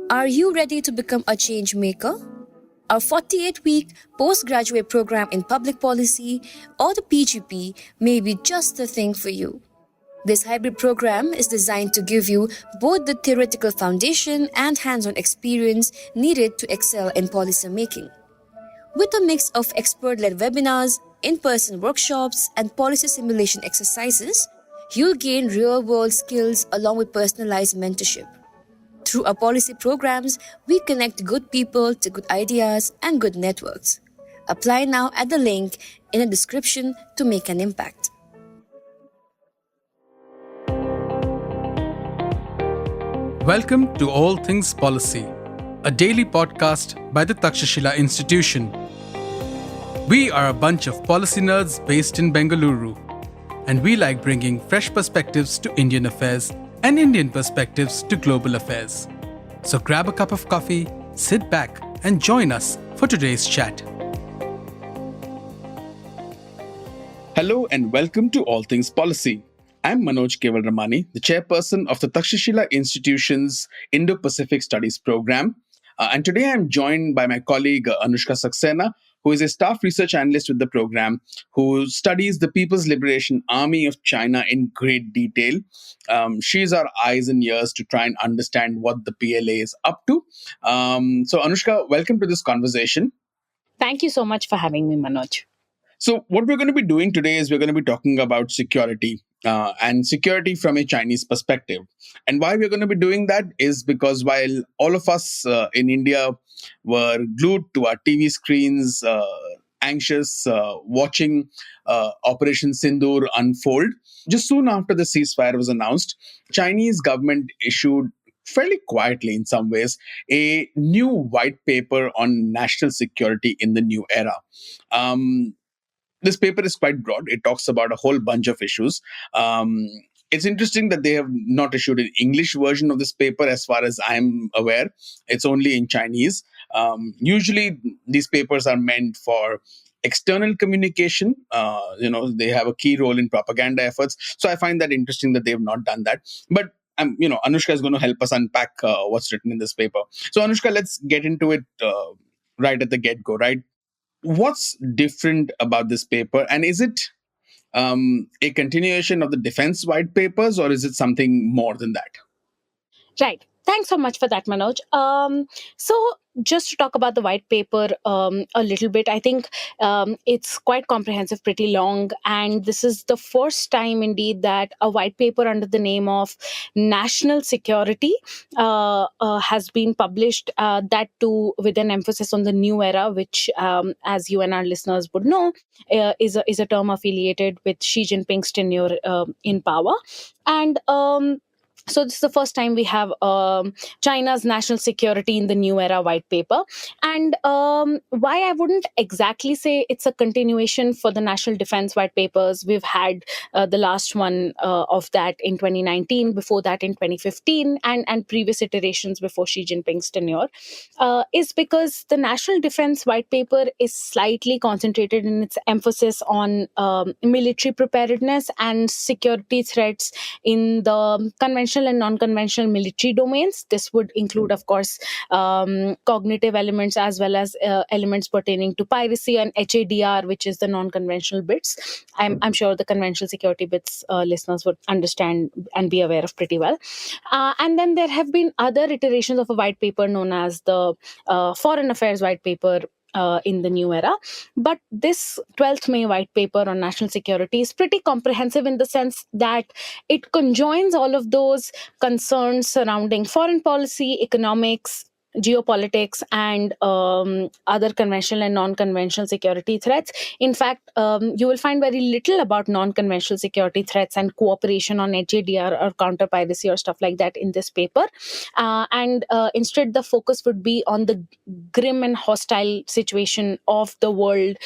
Are you ready to become a change maker? Our 48-week postgraduate program in public policy or the PGP may be just the thing for you. This hybrid program is designed to give you both the theoretical foundation and hands-on experience needed to excel in policy making. With a mix of expert-led webinars, in-person workshops, and policy simulation exercises, you'll gain real-world skills along with personalized mentorship. Through our policy programs, we connect good people to good ideas and good networks. Apply now at the link in the description to make an impact. Welcome to All Things Policy, a daily podcast by the Takshashila Institution. We are a bunch of policy nerds based in Bengaluru, and we like bringing fresh perspectives to Indian affairs and Indian perspectives to global affairs. So grab a cup of coffee, sit back, and join us for today's chat. Hello and welcome to All Things Policy. I'm Manoj, Kewalramani, the chairperson of the Takshashila Institution's Indo-Pacific Studies program. And today I'm joined by my colleague Anushka Saxena, who is a staff research analyst with the program, who studies the People's Liberation Army of China in great detail. She's our eyes and ears to try and understand what the PLA is up to. So Anushka, welcome to this conversation. Thank you so much for having me, Manoj. So what we're going to be doing today is we're going to be talking about security and security from a Chinese perspective. And why we're going to be doing that is because while all of us in India were glued to our TV screens, anxious, watching Operation Sindoor unfold, just soon after the ceasefire was announced, Chinese government issued fairly quietly in some ways, a new white paper on national security in the new era. This paper is quite broad. It talks about a whole bunch of issues. It's interesting that they have not issued an English version of this paper as far as I'm aware. It's only in Chinese. Usually, these papers are meant for external communication. They have a key role in propaganda efforts. So I find that interesting that they have not done that. But Anushka is going to help us unpack what's written in this paper. So Anushka, let's get into it right at the get-go, right? What's different about this paper? And is it a continuation of the defense white papers, or is it something more than that? Right. Thanks so much for that, Manoj. So just to talk about the white paper a little bit, I think it's quite comprehensive, pretty long. And this is the first time indeed that a white paper under the name of national security has been published, that too with an emphasis on the new era, which as you and our listeners would know, is a term affiliated with Xi Jinping's tenure in power. And so this is the first time we have China's national security in the new era white paper. And why I wouldn't exactly say it's a continuation for the national defense white papers. We've had the last one of that in 2019, before that in 2015, and previous iterations before Xi Jinping's tenure, is because the national defense white paper is slightly concentrated in its emphasis on military preparedness and security threats in the conventional and non-conventional military domains. This would include, of course, cognitive elements as well as elements pertaining to piracy and HADR, which is the non-conventional bits. I'm sure the conventional security bits listeners would understand and be aware of pretty well. And then there have been other iterations of a white paper known as the Foreign Affairs white paper in the new era. But this 12th May white paper on national security is pretty comprehensive in the sense that it conjoins all of those concerns surrounding foreign policy, economics, geopolitics, and other conventional and non-conventional security threats. In fact, you will find very little about non-conventional security threats and cooperation on HADR or counter-piracy or stuff like that in this paper. And instead, the focus would be on the grim and hostile situation of the world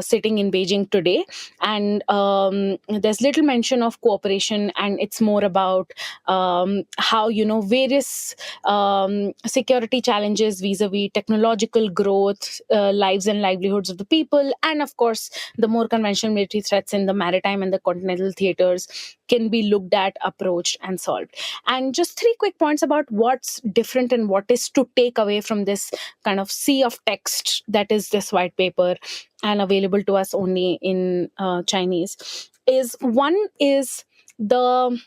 sitting in Beijing today. And there's little mention of cooperation, and it's more about how, various security challenges vis-a-vis technological growth, lives and livelihoods of the people, and of course, the more conventional military threats in the maritime and the continental theaters can be looked at, approached, and solved. And just three quick points about what's different and what is to take away from this kind of sea of text that is this white paper and available to us only in Chinese. Is one is the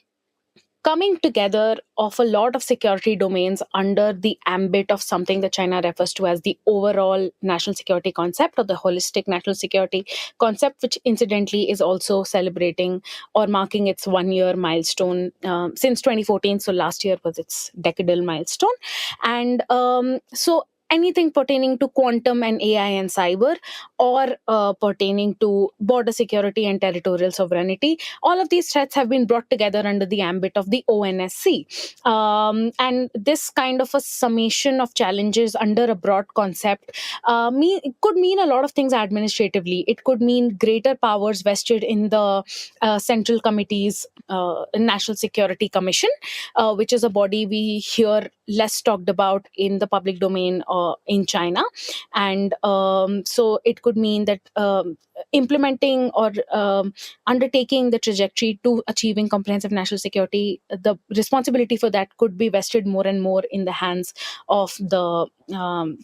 coming together of a lot of security domains under the ambit of something that China refers to as the overall national security concept, or the holistic national security concept, which incidentally is also celebrating or marking its 1 year milestone since 2014. So last year was its decadal milestone. And so anything pertaining to quantum and AI and cyber, or pertaining to border security and territorial sovereignty, all of these threats have been brought together under the ambit of the ONSC. And this kind of a summation of challenges under a broad concept it could mean a lot of things administratively. It could mean greater powers vested in the Central Committee's National Security Commission, which is a body we hear less talked about in the public domain in China. And so it could mean that implementing or undertaking the trajectory to achieving comprehensive national security, the responsibility for that could be vested more and more in the hands of the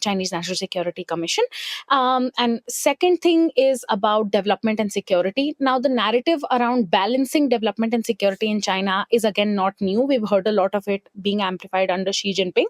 Chinese National Security Commission. And second thing is about development and security. Now, the narrative around balancing development and security in China is again not new. We've heard a lot of it being amplified under Xi Jinping.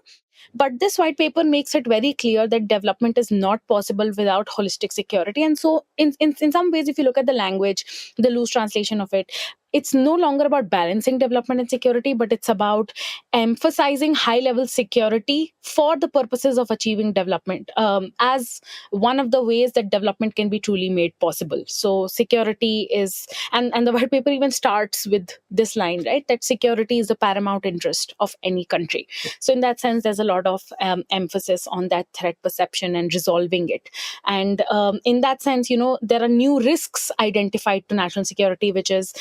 But this white paper makes it very clear that development is not possible without holistic security. And so, in some ways, if you look at the language, the loose translation of it, it's no longer about balancing development and security, but it's about emphasizing high-level security for the purposes of achieving development as one of the ways that development can be truly made possible. So security is, and the white paper even starts with this line, right, that security is the paramount interest of any country. So in that sense, there's a lot of emphasis on that threat perception and resolving it. And in that sense, there are new risks identified to national security, which is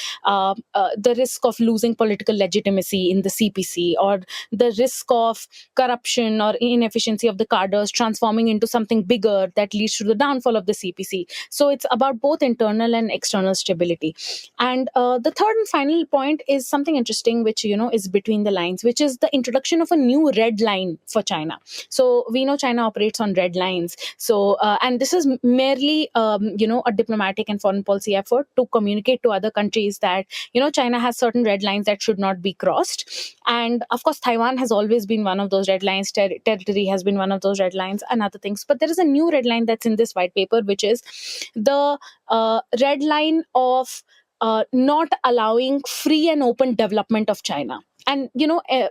the risk of losing political legitimacy in the CPC, or the risk of corruption or inefficiency of the cadres transforming into something bigger that leads to the downfall of the CPC. So it's about both internal and external stability. And the third and final point is something interesting, which is between the lines, which is the introduction of a new red line for China. So we know China operates on red lines. So and this is merely a diplomatic and foreign policy effort to communicate to other countries that China has certain red lines that should not be crossed. And of course, Taiwan has always been one of those red lines. Territory has been one of those red lines, and other things. But there is a new red line that's in this white paper, which is the red line of not allowing free and open development of China. And,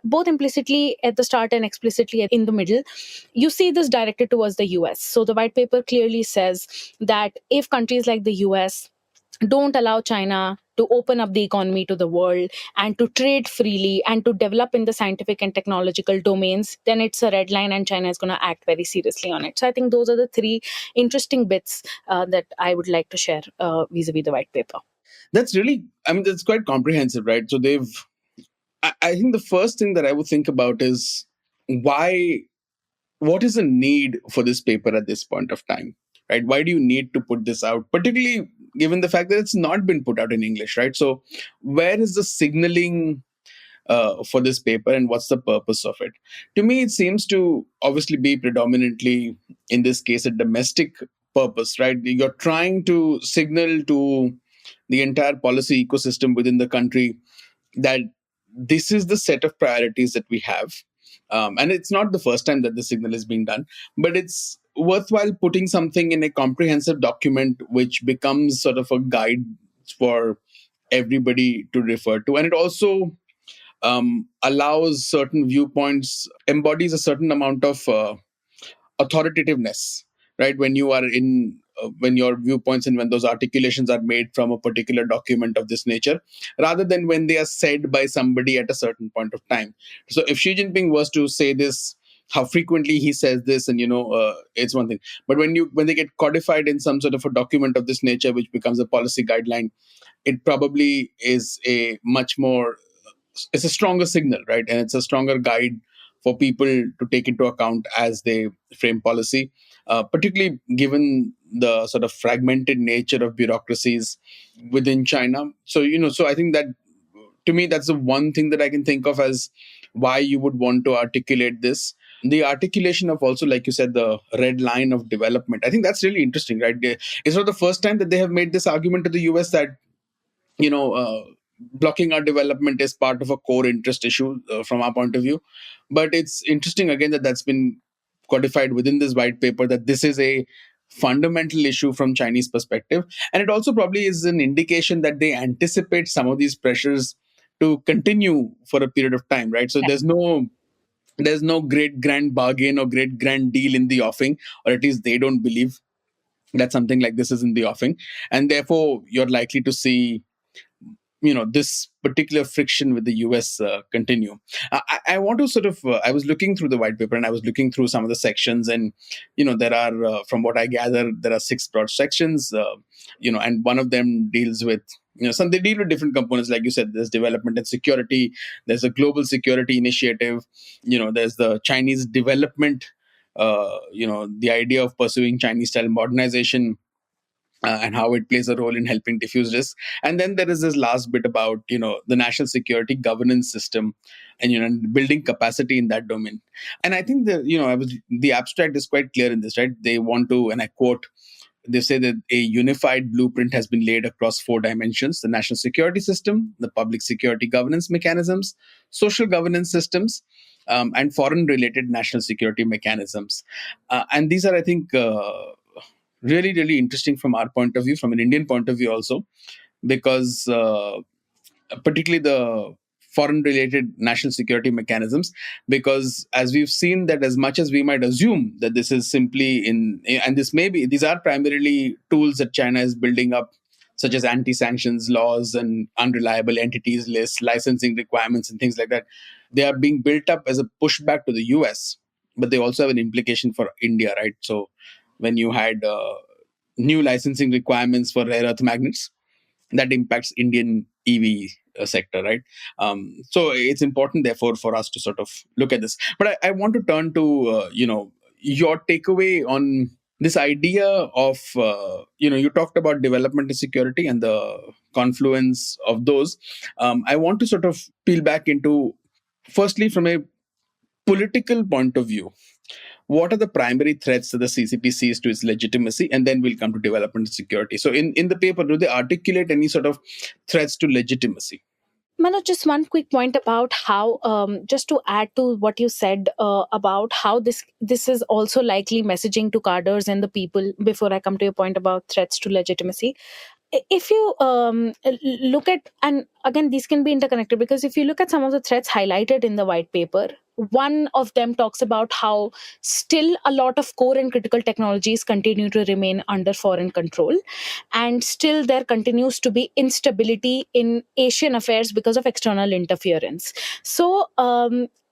both implicitly at the start and explicitly in the middle, you see this directed towards the US. So the white paper clearly says that if countries like the US don't allow China to open up the economy to the world and to trade freely and to develop in the scientific and technological domains, then it's a red line and China is going to act very seriously on it. So I think those are the three interesting bits that I would like to share vis-a-vis the white paper. That's quite comprehensive, right? So I think the first thing that I would think about is what is the need for this paper at this point of time, right? Why do you need to put this out, particularly given the fact that it's not been put out in English, right? So where is the signaling for this paper, and what's the purpose of it? To me, it seems to obviously be predominantly, in this case, a domestic purpose, right? You're trying to signal to the entire policy ecosystem within the country that this is the set of priorities that we have. And it's not the first time that the signal is being done, but it's worthwhile putting something in a comprehensive document which becomes sort of a guide for everybody to refer to. And it also allows certain viewpoints, embodies a certain amount of authoritativeness, right? When you are when your viewpoints and when those articulations are made from a particular document of this nature, rather than when they are said by somebody at a certain point of time. So if Xi Jinping was to say this, how frequently he says this, and it's one thing. But when they get codified in some sort of a document of this nature, which becomes a policy guideline, it probably is it's a stronger signal, right? And it's a stronger guide for people to take into account as they frame policy, particularly given the sort of fragmented nature of bureaucracies within China. So, so I think that to me, that's the one thing that I can think of as why you would want to articulate this. The articulation of also, like you said, the red line of development. I think that's really interesting, right? It's not the first time that they have made this argument to the US that, you know, blocking our development is part of a core interest issue from our point of view. But it's interesting again that that's been codified within this white paper, that this is a fundamental issue from Chinese perspective. And it also probably is an indication that they anticipate some of these pressures to continue for a period of time, right? So there's no great grand bargain or great grand deal in the offing, or at least they don't believe that something like this is in the offing. And therefore you're likely to see this particular friction with the US continue. I want to sort of I was looking through the white paper, and I was looking through some of the sections, and there are from what I gather, there are 6 broad sections, and one of them deals with some, they deal with different components. Like you said, there's development and security, there's a global security initiative, there's the Chinese development, the idea of pursuing Chinese style modernization, and how it plays a role in helping diffuse risk. And then there is this last bit about the national security governance system, and building capacity in that domain. And I think that the abstract is quite clear in this, right? They want to, and I quote, they say that a unified blueprint has been laid across 4 dimensions: the national security system, the public security governance mechanisms, social governance systems, and foreign related national security mechanisms. And these are, I think, really, really interesting from our point of view, from an Indian point of view also, because particularly the foreign related national security mechanisms, because as we've seen, that as much as we might assume that this is simply and these are primarily tools that China is building up, such as anti-sanctions laws and unreliable entities lists, licensing requirements and things like that. They are being built up as a pushback to the US, but they also have an implication for India, right? So when you had new licensing requirements for rare earth magnets, that impacts Indian EV sector, right? So it's important, therefore, for us to sort of look at this. But I want to turn to, your takeaway on this idea of, you talked about development and security and the confluence of those. I want to sort of peel back into, firstly, from a political point of view, what are the primary threats that the CCP sees to its legitimacy? And then we'll come to development and security. So in the paper, do they articulate any sort of threats to legitimacy? Manoj, just one quick point about how, just to add to what you said about how this is also likely messaging to cadres and the people, before I come to your point about threats to legitimacy. If you look at, and again, these can be interconnected, because if you look at some of the threats highlighted in the white paper, one of them talks about how still a lot of core and critical technologies continue to remain under foreign control, and still there continues to be instability in Asian affairs because of external interference. So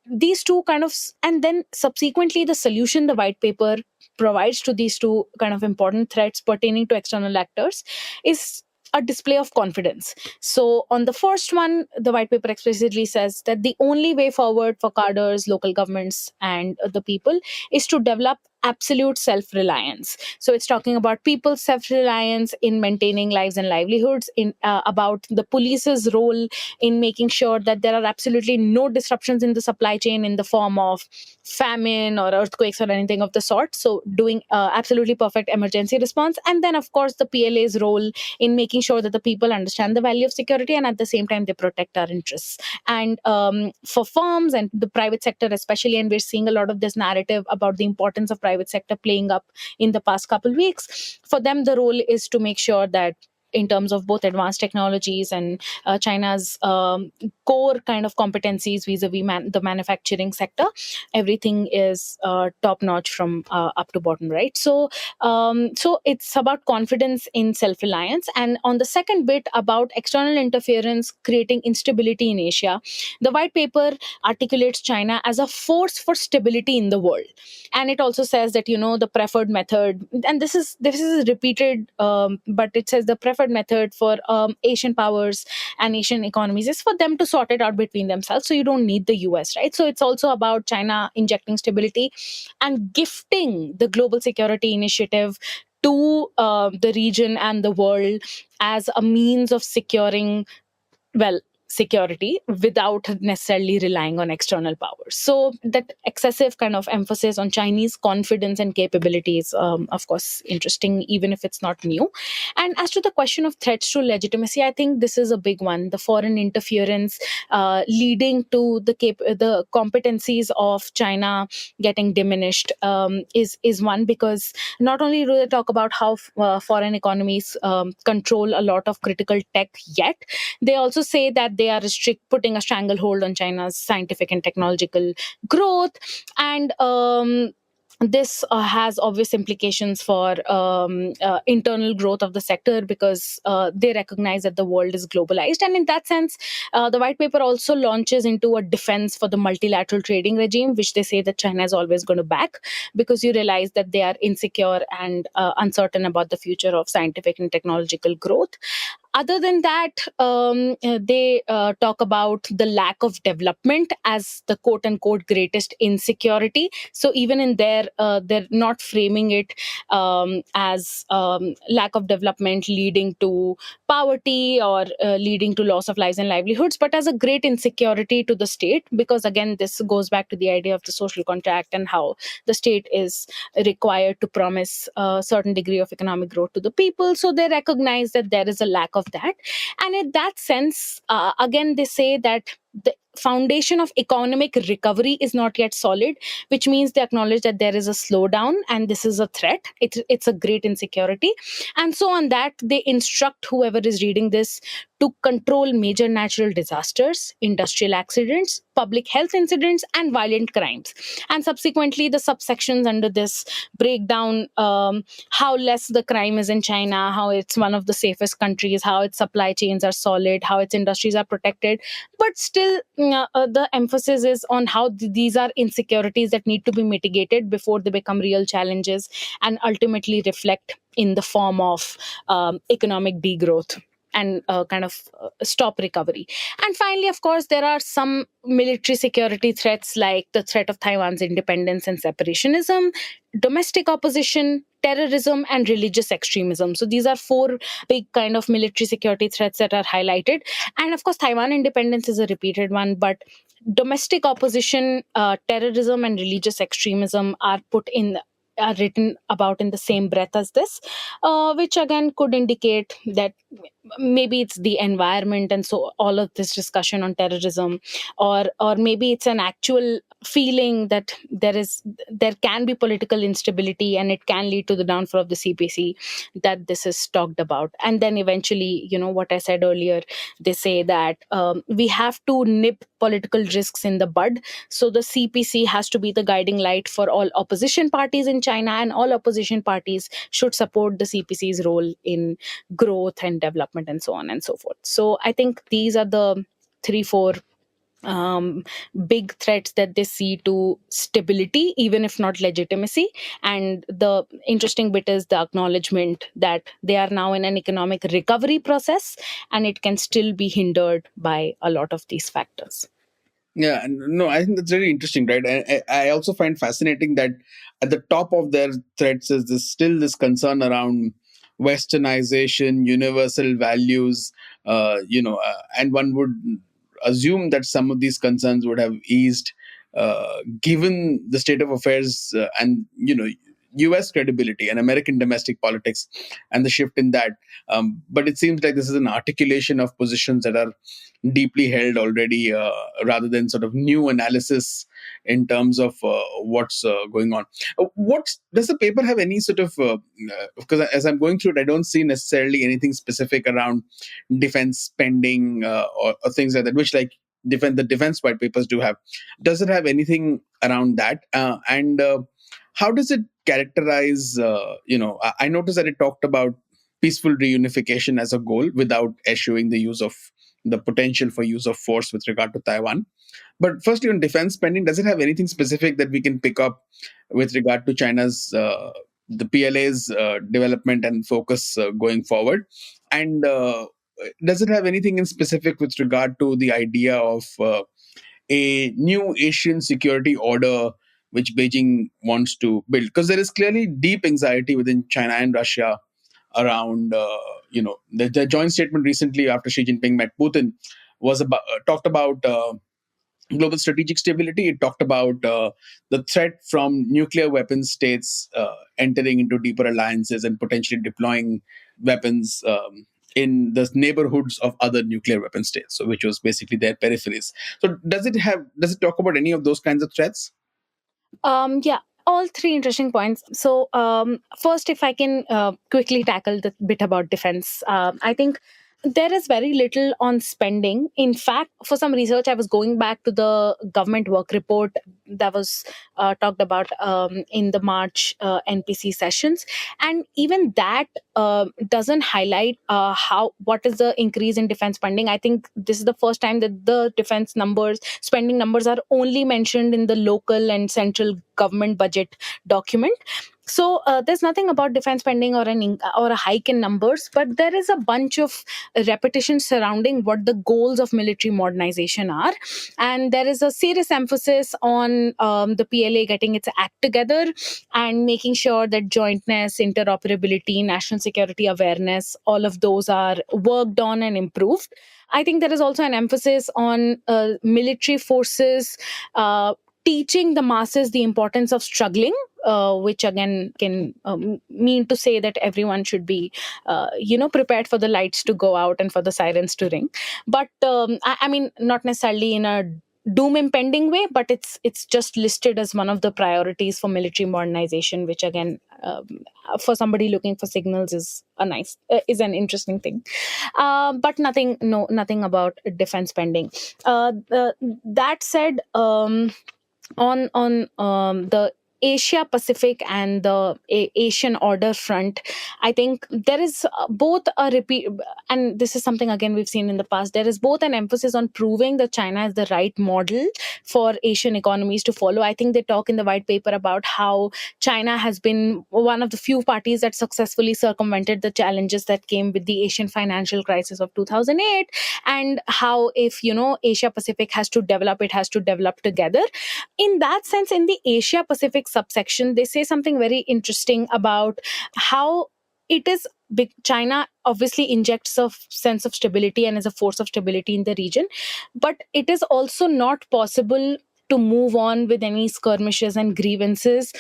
these two kind of, and then subsequently the solution the white paper provides to these two kind of important threats pertaining to external actors is a display of confidence. So on the first one, the white paper explicitly says that the only way forward for cadres, local governments, and the people is to develop absolute self-reliance. So it's talking about people's self-reliance in maintaining lives and livelihoods, in about the police's role in making sure that there are absolutely no disruptions in the supply chain in the form of famine or earthquakes or anything of the sort. So doing absolutely perfect emergency response. And then, of course, the PLA's role in making sure that the people understand the value of security, and at the same time, they protect our interests. And for firms and the private sector especially, and we're seeing a lot of this narrative about the importance of private sector playing up in the past couple of weeks, for them, the role is to make sure that in terms of both advanced technologies and China's core kind of competencies vis-a-vis the manufacturing sector, everything is top-notch from up to bottom, right? So it's about confidence in self-reliance. And on the second bit about external interference creating instability in Asia, the white paper articulates China as a force for stability in the world. And it also says that, the preferred method, and this is repeated, but it says the preferred method for Asian powers and Asian economies is for them to sort sort it out between themselves. So you don't need the US, right? So it's also about China injecting stability and gifting the global security initiative to the region and the world as a means of securing, well, security without necessarily relying on external powers. So that excessive kind of emphasis on Chinese confidence and capabilities, of course, interesting, even if it's not new. And as to the question of threats to legitimacy, I think this is a big one. The foreign interference leading to the competencies of China getting diminished is one, because not only do they talk about how foreign economies control a lot of critical tech yet, they also say that they are putting a stranglehold on China's scientific and technological growth. And this has obvious implications for internal growth of the sector, because they recognize that the world is globalized. And in that sense, the white paper also launches into a defense for the multilateral trading regime, which they say that China is always going to back, because you realize that they are insecure and uncertain about the future of scientific and technological growth. Other than that, they talk about the lack of development as the quote unquote greatest insecurity. So even in there, they're not framing it as lack of development leading to poverty or leading to loss of lives and livelihoods, but as a great insecurity to the state, because again, this goes back to the idea of the social contract and how the state is required to promise a certain degree of economic growth to the people. So they recognize that there is a lack of that. And in that sense, again, they say that the foundation of economic recovery is not yet solid, which means they acknowledge that there is a slowdown and this is a threat. It's a great insecurity. And so on that, they instruct whoever is reading this to control major natural disasters, industrial accidents, public health incidents, and violent crimes. And subsequently, the subsections under this break down how less the crime is in China, how it's one of the safest countries, how its supply chains are solid, how its industries are protected. But still, the emphasis is on how these are insecurities that need to be mitigated before they become real challenges and ultimately reflect in the form of economic degrowth and kind of stop recovery. And finally, of course, there are some military security threats, like the threat of Taiwan's independence and separationism, domestic opposition, terrorism, and religious extremism. So these are four big kind of military security threats that are highlighted. And of course, Taiwan independence is a repeated one, but domestic opposition, terrorism, and religious extremism are written about in the same breath as this, which again could indicate that maybe it's the environment, and so all of this discussion on terrorism, or maybe it's an actual feeling that there can be political instability and it can lead to the downfall of the CPC, that this is talked about. And then eventually, what I said earlier, they say that we have to nip political risks in the bud. So the CPC has to be the guiding light for all opposition parties in China, and all opposition parties should support the CPC's role in growth and development and so on and so forth. So I think these are the 3-4 big threats that they see to stability, even if not legitimacy. And the interesting bit is the acknowledgement that they are now in an economic recovery process and it can still be hindered by a lot of these factors. Yeah, and no, I think that's very interesting, right? I also find fascinating that at the top of their threats is this concern around westernization, universal values, and one would assume that some of these concerns would have eased given the state of affairs and US credibility and American domestic politics and the shift in that. But it seems like this is an articulation of positions that are deeply held already, rather than sort of new analysis in terms of what's going on. What does the paper have any sort of? Because as I'm going through it, I don't see necessarily anything specific around defense spending or things like that, which like the defense white papers do have. Does it have anything around that? And how does it characterize? I noticed that it talked about peaceful reunification as a goal without eschewing the potential for use of force with regard to Taiwan. But firstly, on defense spending, does it have anything specific that we can pick up with regard to China's the PLA's development and focus going forward? And does it have anything in specific with regard to the idea of a new Asian security order which Beijing wants to build? Because there is clearly deep anxiety within China and Russia around, the joint statement recently after Xi Jinping met Putin was about talked about global strategic stability. It talked about the threat from nuclear weapon states entering into deeper alliances and potentially deploying weapons in the neighborhoods of other nuclear weapon states, so which was basically their peripheries. So does it talk about any of those kinds of threats? Yeah, all three interesting points. So, first, if I can quickly tackle the bit about defense, I think there is very little on spending. In fact, for some research, I was going back to the government work report that was talked about in the March NPC sessions, and even that doesn't highlight how what is the increase in defense spending. I think this is the first time that the defense numbers, spending numbers, are only mentioned in the local and central government budget document. So there's nothing about defense spending or a hike in numbers, but there is a bunch of repetition surrounding what the goals of military modernization are, and there is a serious emphasis on the PLA getting its act together and making sure that jointness, interoperability, national security awareness, all of those are worked on and improved. I think there is also an emphasis on military forces teaching the masses the importance of struggling, which again can mean to say that everyone should be, prepared for the lights to go out and for the sirens to ring. But I mean, not necessarily in a doom impending way, but it's just listed as one of the priorities for military modernization, which again, for somebody looking for signals, is an interesting thing. But nothing about defense spending. That said, on the Asia Pacific and the Asian order front, I think there is both a repeat, and this is something again we've seen in the past. There is both an emphasis on proving that China is the right model for Asian economies to follow. I think they talk in the white paper about how China has been one of the few parties that successfully circumvented the challenges that came with the Asian financial crisis of 2008, and how if Asia Pacific has to develop, it has to develop together. In that sense, in the Asia Pacific subsection, they say something very interesting about how it is big. China obviously injects a sense of stability and is a force of stability in the region, but it is also not possible to move on with any skirmishes and grievances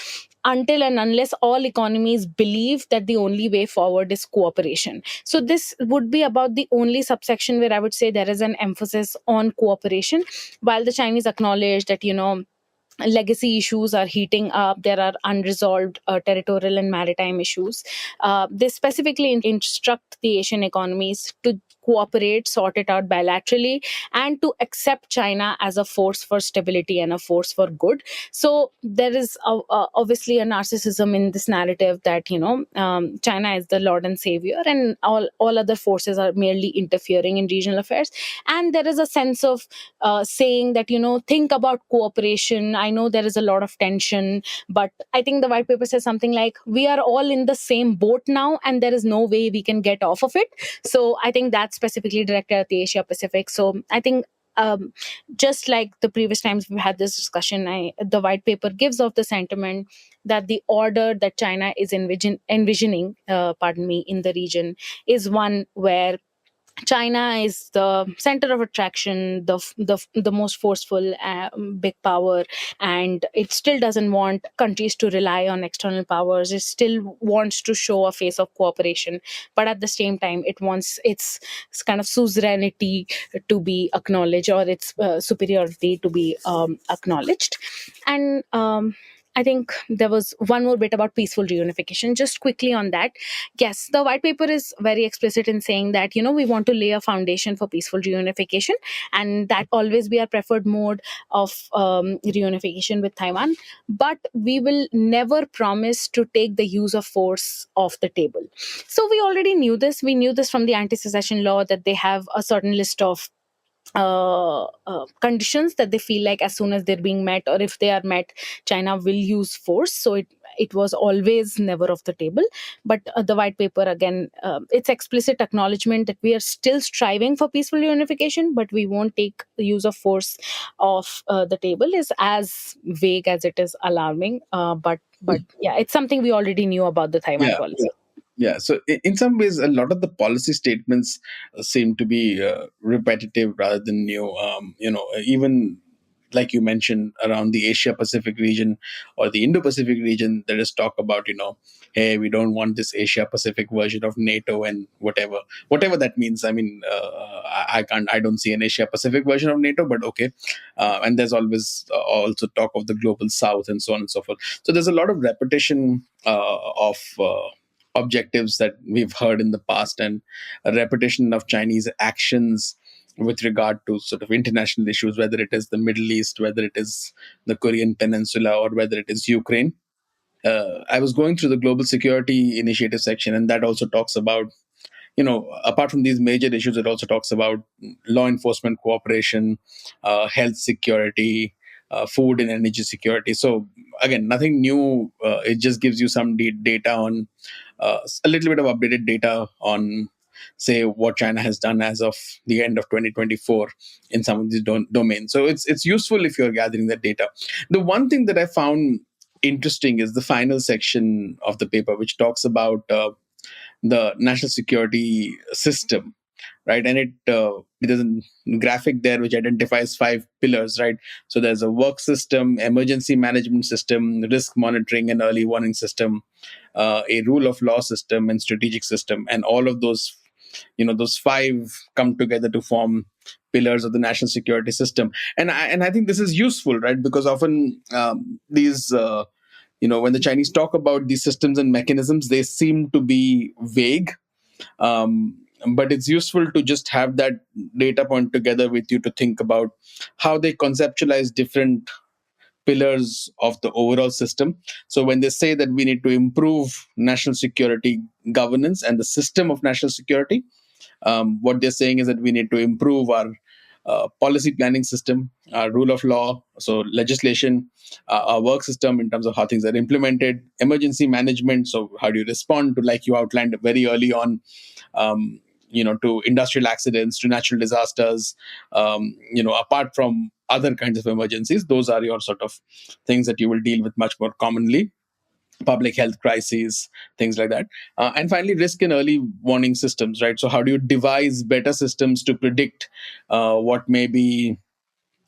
until and unless all economies believe that the only way forward is cooperation. So this would be about the only subsection where I would say there is an emphasis on cooperation, while the Chinese acknowledge that legacy issues are heating up. There are unresolved territorial and maritime issues. They specifically instruct the Asian economies to cooperate, sort it out bilaterally, and to accept China as a force for stability and a force for good. So there is obviously a narcissism in this narrative that China is the Lord and Savior, and all other forces are merely interfering in regional affairs. And there is a sense of saying that think about cooperation. I know there is a lot of tension, but I think the white paper says something like, we are all in the same boat now, and there is no way we can get off of it. So I think that's specifically directed at the Asia Pacific. So I think just like the previous times we've had this discussion, the white paper gives off the sentiment that the order that China is envisioning, in the region is one where China is the center of attraction, the most forceful big power, and it still doesn't want countries to rely on external powers. It still wants to show a face of cooperation, but at the same time, it wants its kind of suzerainty to be acknowledged, or its superiority to be acknowledged. And I think there was one more bit about peaceful reunification. Just quickly on that. Yes, the white paper is very explicit in saying that, we want to lay a foundation for peaceful reunification, and that always be our preferred mode of reunification with Taiwan. But we will never promise to take the use of force off the table. So we already knew this. We knew this from the anti-secession law, that they have a certain list of conditions that they feel like as soon as they're being met, or if they are met, China will use force. So it was always never off the table. But the white paper, again, it's explicit acknowledgement that we are still striving for peaceful unification, but we won't take the use of force off the table, is as vague as it is alarming. But yeah, it's something we already knew about the Taiwan Yeah. policy. Yeah, so in some ways, a lot of the policy statements seem to be repetitive rather than new. Even like you mentioned around the Asia Pacific region or the Indo Pacific region, there is talk about, hey, we don't want this Asia Pacific version of NATO and whatever that means. I mean, I don't see an Asia Pacific version of NATO, but okay. And there's always also talk of the global South and so on and so forth. So there's a lot of repetition of objectives that we've heard in the past, and a repetition of Chinese actions with regard to sort of international issues, whether it is the Middle East, whether it is the Korean Peninsula, or whether it is Ukraine. I was going through the Global Security Initiative section, and that also talks about, apart from these major issues, it also talks about law enforcement cooperation, health security, food and energy security. So again, nothing new. It just gives you some data on a little bit of updated data on, say, what China has done as of the end of 2024 in some of these domains. So it's useful if you're gathering that data. The one thing that I found interesting is the final section of the paper, which talks about the national security system, right? And there's a graphic there which identifies 5 pillars, right? So there's a work system, emergency management system, risk monitoring and early warning system, a rule of law system, and strategic system. And all of those, those 5 come together to form pillars of the national security system. And I think this is useful, right? Because often these when the Chinese talk about these systems and mechanisms, they seem to be vague. But it's useful to just have that data point together with you to think about how they conceptualize different pillars of the overall system. So when they say that we need to improve national security governance and the system of national security, what they're saying is that we need to improve our policy planning system, rule of law, so legislation, our work system in terms of how things are implemented, emergency management, so how do you respond to, like you outlined very early on, to industrial accidents, to natural disasters, apart from other kinds of emergencies. Those are your sort of things that you will deal with much more commonly. Public health crises, things like that. And finally, risk and early warning systems, right? So how do you devise better systems to predict what may be,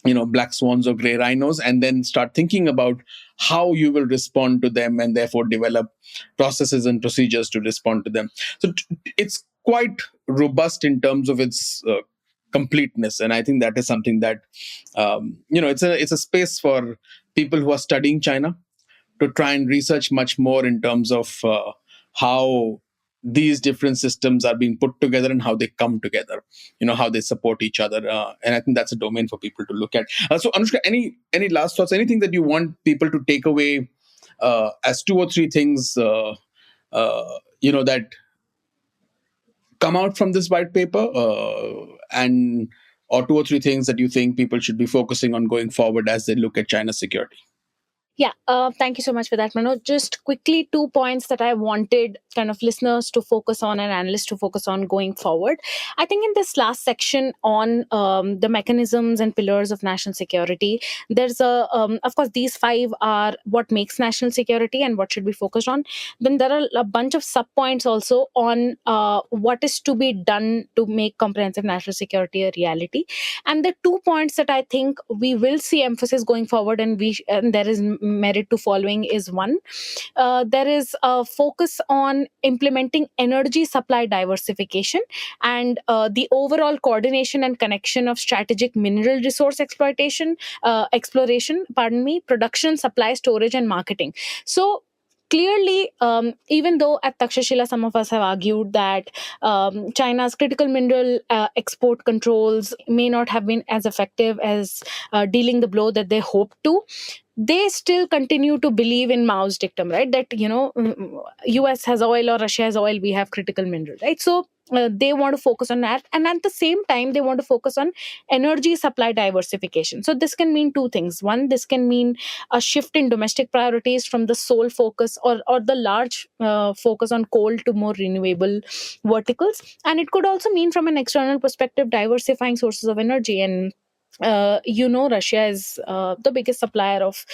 black swans or gray rhinos, and then start thinking about how you will respond to them, and therefore develop processes and procedures to respond to them. So it's quite robust in terms of its completeness, and I think that is something that it's a space for people who are studying China to try and research much more in terms of how these different systems are being put together and how they come together, how they support each other. And I think that's a domain for people to look at. So Anushka, any last thoughts, anything that you want people to take away as 2 or 3 things, that come out from this white paper, or 2 or 3 things that you think people should be focusing on going forward as they look at China's security? Yeah, thank you so much for that, Manoj. Just quickly, 2 points that I wanted kind of listeners to focus on and analysts to focus on going forward. I think in this last section on the mechanisms and pillars of national security, there's of course, these 5 are what makes national security and what should be focused on. Then there are a bunch of sub points also on what is to be done to make comprehensive national security a reality. And the 2 points that I think we will see emphasis going forward, and there is merit to following, is one, there is a focus on implementing energy supply diversification and the overall coordination and connection of strategic mineral resource exploration, production, supply, storage, and marketing. So clearly, even though at Takshashila some of us have argued that China's critical mineral export controls may not have been as effective as dealing the blow that they hoped to, they still continue to believe in Mao's dictum, right? That, US has oil or Russia has oil, we have critical mineral, right? So they want to focus on that, and at the same time they want to focus on energy supply diversification. So this can mean two things. One, this can mean a shift in domestic priorities from the sole focus or the large focus on coal to more renewable verticals, and it could also mean from an external perspective diversifying sources of energy. And Russia is the biggest supplier of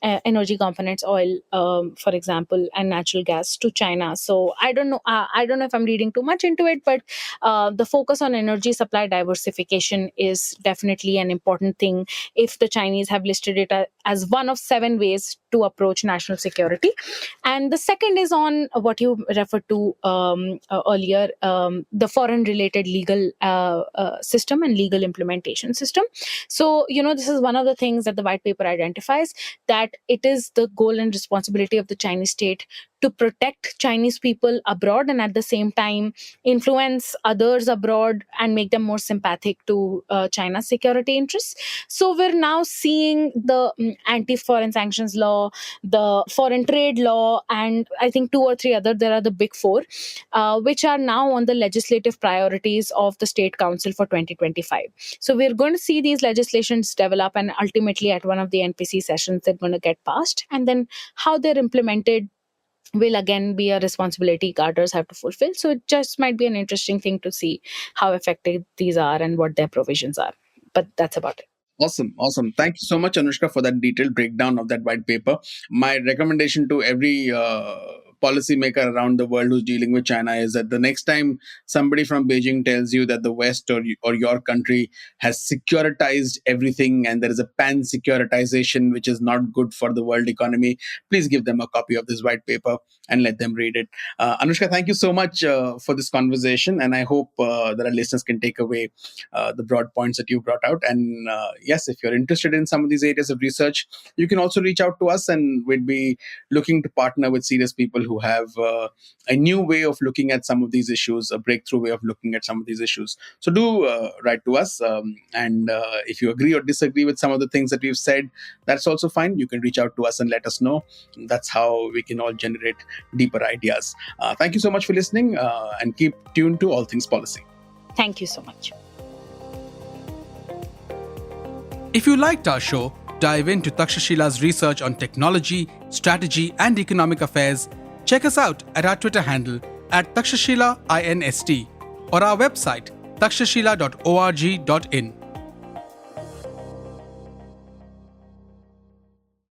energy components, oil, for example, and natural gas to China. So I don't know. I don't know if I'm reading too much into it, but the focus on energy supply diversification is definitely an important thing. If the Chinese have listed it as one of 7 ways to approach national security, and the second is on what you referred to earlier, the foreign-related legal system and legal implementation system. So, this is one of the things that the white paper identifies, that it is the goal and responsibility of the Chinese state to protect Chinese people abroad and at the same time influence others abroad and make them more sympathetic to China's security interests. So we're now seeing the anti-foreign sanctions law, the foreign trade law, and I think 2 or 3 other, there are the big 4, which are now on the legislative priorities of the State Council for 2025. So we're going to see these legislations develop, and ultimately at one of the NPC sessions they're going to get passed, and then how they're implemented will again be a responsibility guarders have to fulfill. So it just might be an interesting thing to see how effective these are and what their provisions are. But that's about it. Awesome. Thank you so much, Anushka, for that detailed breakdown of that white paper. My recommendation to every policymaker around the world who's dealing with China is that the next time somebody from Beijing tells you that the West or your country has securitized everything and there is a pan-securitization which is not good for the world economy, please give them a copy of this white paper and let them read it. Anushka, thank you so much for this conversation, and I hope that our listeners can take away the broad points that you brought out. And yes, if you're interested in some of these areas of research, you can also reach out to us, and we'd be looking to partner with serious people who have a new way of looking at some of these issues, a breakthrough way of looking at some of these issues. So do write to us, and if you agree or disagree with some of the things that we've said, that's also fine. You can reach out to us and let us know. That's how we can all generate deeper ideas. Thank you so much for listening, and keep tuned to All Things Policy. Thank you so much. If you liked our show, dive into Takshashila's research on technology, strategy, and economic affairs. Check us out at our Twitter handle @Takshashila INST or our website takshashila.org.in.